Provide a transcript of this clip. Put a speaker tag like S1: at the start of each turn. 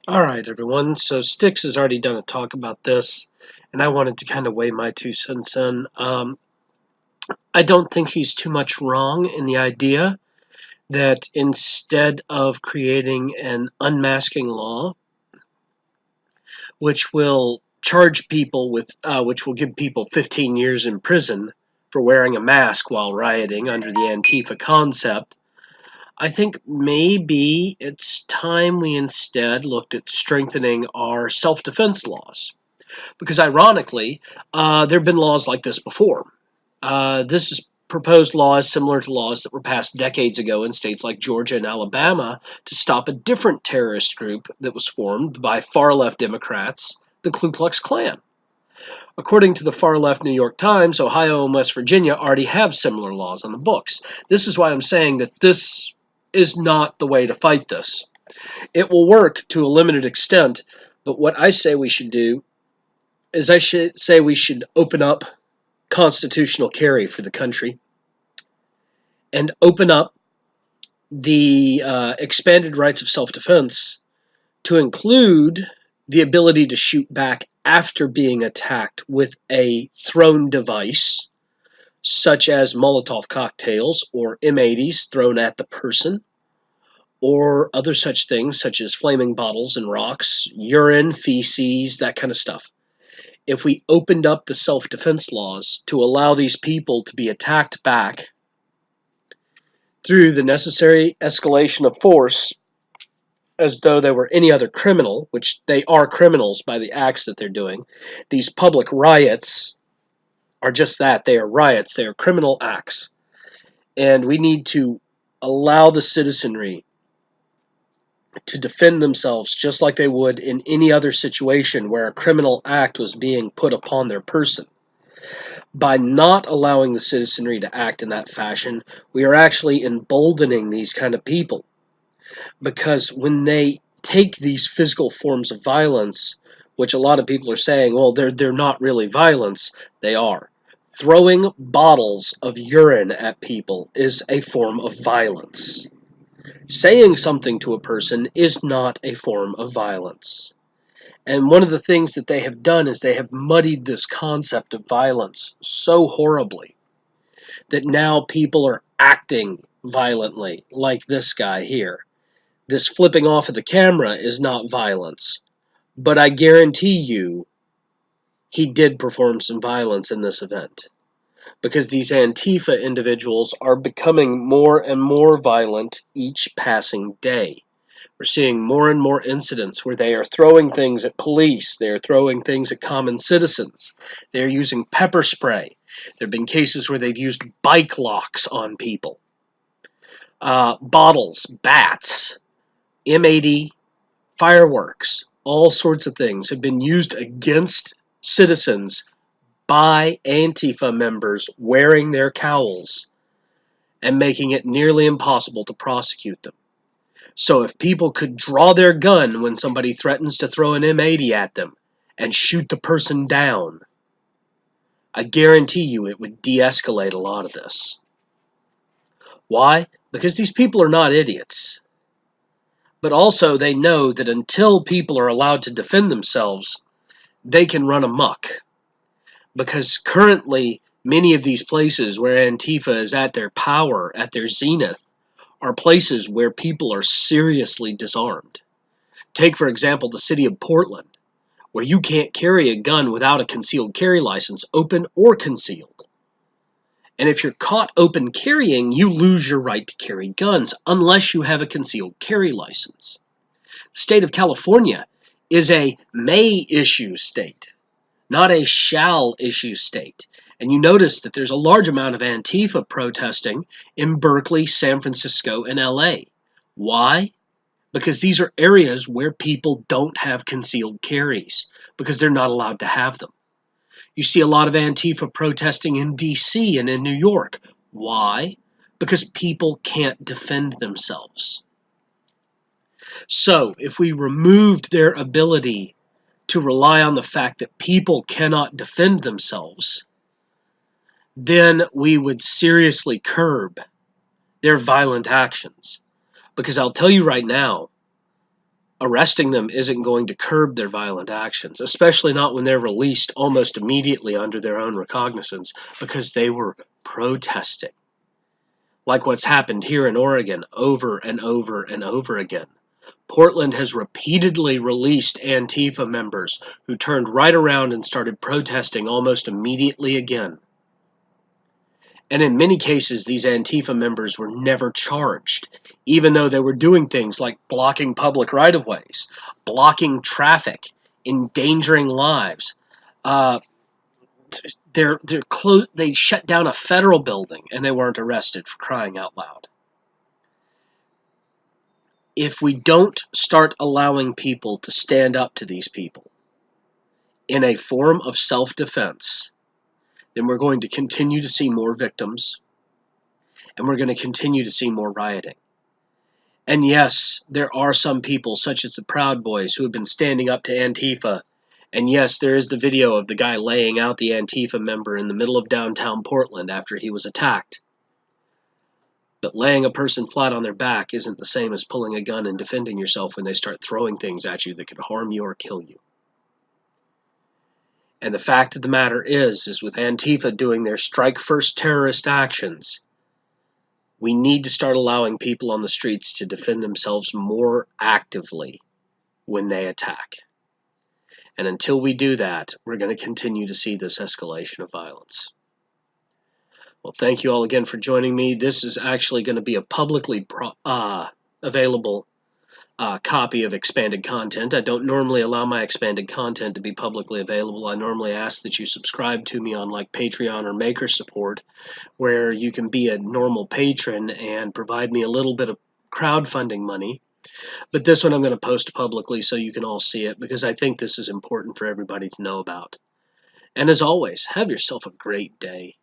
S1: All right, everyone. So Styx has already done a talk about this, and I wanted to kind of weigh my 2 cents in. I don't think he's too much wrong in the idea that instead of creating an unmasking law, which will charge people which will give people 15 years in prison for wearing a mask while rioting under the Antifa concept, I think maybe it's time we instead looked at strengthening our self-defense laws. Because ironically, there have been laws like this before. This is proposed laws similar to laws that were passed decades ago in states like Georgia and Alabama to stop a different terrorist group that was formed by far left Democrats, the Ku Klux Klan. According to the far left New York Times, Ohio and West Virginia already have similar laws on the books. This is why I'm saying that this is not the way to fight this. It will work to a limited extent, but what I say we should do is I should say we should open up constitutional carry for the country and open up the expanded rights of self-defense to include the ability to shoot back after being attacked with a thrown device, such as Molotov cocktails or M80s thrown at the person, or other such things such as flaming bottles and rocks, urine, feces, that kind of stuff. If we opened up the self-defense laws to allow these people to be attacked back through the necessary escalation of force as though they were any other criminal, which they are criminals by the acts that they're doing. These public riots are just that. They are riots. They are criminal acts. And we need to allow the citizenry to defend themselves just like they would in any other situation where a criminal act was being put upon their person. By not allowing the citizenry to act in that fashion, we are actually emboldening these kind of people. Because when they take these physical forms of violence, which a lot of people are saying, well, they're not really violence, they are. Throwing bottles of urine at people is a form of violence. Saying something to a person is not a form of violence. And one of the things that they have done is they have muddied this concept of violence so horribly that now people are acting violently, like this guy here. This flipping off of the camera is not violence, but I guarantee you he did perform some violence in this event. Because these Antifa individuals are becoming more and more violent each passing day. We're seeing more and more incidents where they are throwing things at police, they are throwing things at common citizens, they are using pepper spray. There have been cases where they've used bike locks on people, bottles, bats, M80, fireworks, all sorts of things have been used against citizens by Antifa members wearing their cowls and making it nearly impossible to prosecute them. So if people could draw their gun when somebody threatens to throw an M80 at them and shoot the person down, I guarantee you it would de-escalate a lot of this. Why? Because these people are not idiots. But also they know that until people are allowed to defend themselves, they can run amok. Because currently, many of these places where Antifa is at their power, at their zenith, are places where people are seriously disarmed. Take, for example, the city of Portland, where you can't carry a gun without a concealed carry license, open or concealed. And if you're caught open carrying, you lose your right to carry guns unless you have a concealed carry license. The state of California is a may issue state, not a shall issue state. And you notice that there's a large amount of Antifa protesting in Berkeley, San Francisco, and LA. Why? Because these are areas where people don't have concealed carries because they're not allowed to have them. You see a lot of Antifa protesting in DC and in New York. Why? Because people can't defend themselves. So, if we removed their ability to rely on the fact that people cannot defend themselves, then we would seriously curb their violent actions. Because I'll tell you right now, arresting them isn't going to curb their violent actions, especially not when they're released almost immediately under their own recognizance because they were protesting. Like what's happened here in Oregon over and over and over again. Portland has repeatedly released Antifa members who turned right around and started protesting almost immediately again. And in many cases, these Antifa members were never charged, even though they were doing things like blocking public right-of-ways, blocking traffic, endangering lives. Uh, they shut down a federal building and they weren't arrested, for crying out loud. If we don't start allowing people to stand up to these people in a form of self-defense, then we're going to continue to see more victims, and we're going to continue to see more rioting. And yes, there are some people, such as the Proud Boys, who have been standing up to Antifa. And yes, there is the video of the guy laying out the Antifa member in the middle of downtown Portland after he was attacked. But laying a person flat on their back isn't the same as pulling a gun and defending yourself when they start throwing things at you that could harm you or kill you. And the fact of the matter is with Antifa doing their strike first terrorist actions, we need to start allowing people on the streets to defend themselves more actively when they attack. And until we do that, we're going to continue to see this escalation of violence. Well, thank you all again for joining me. This is actually going to be a publicly available copy of expanded content. I don't normally allow my expanded content to be publicly available. I normally ask that you subscribe to me on like Patreon or Maker Support, where you can be a normal patron and provide me a little bit of crowdfunding money. But this one I'm going to post publicly so you can all see it, because I think this is important for everybody to know about. And as always, have yourself a great day.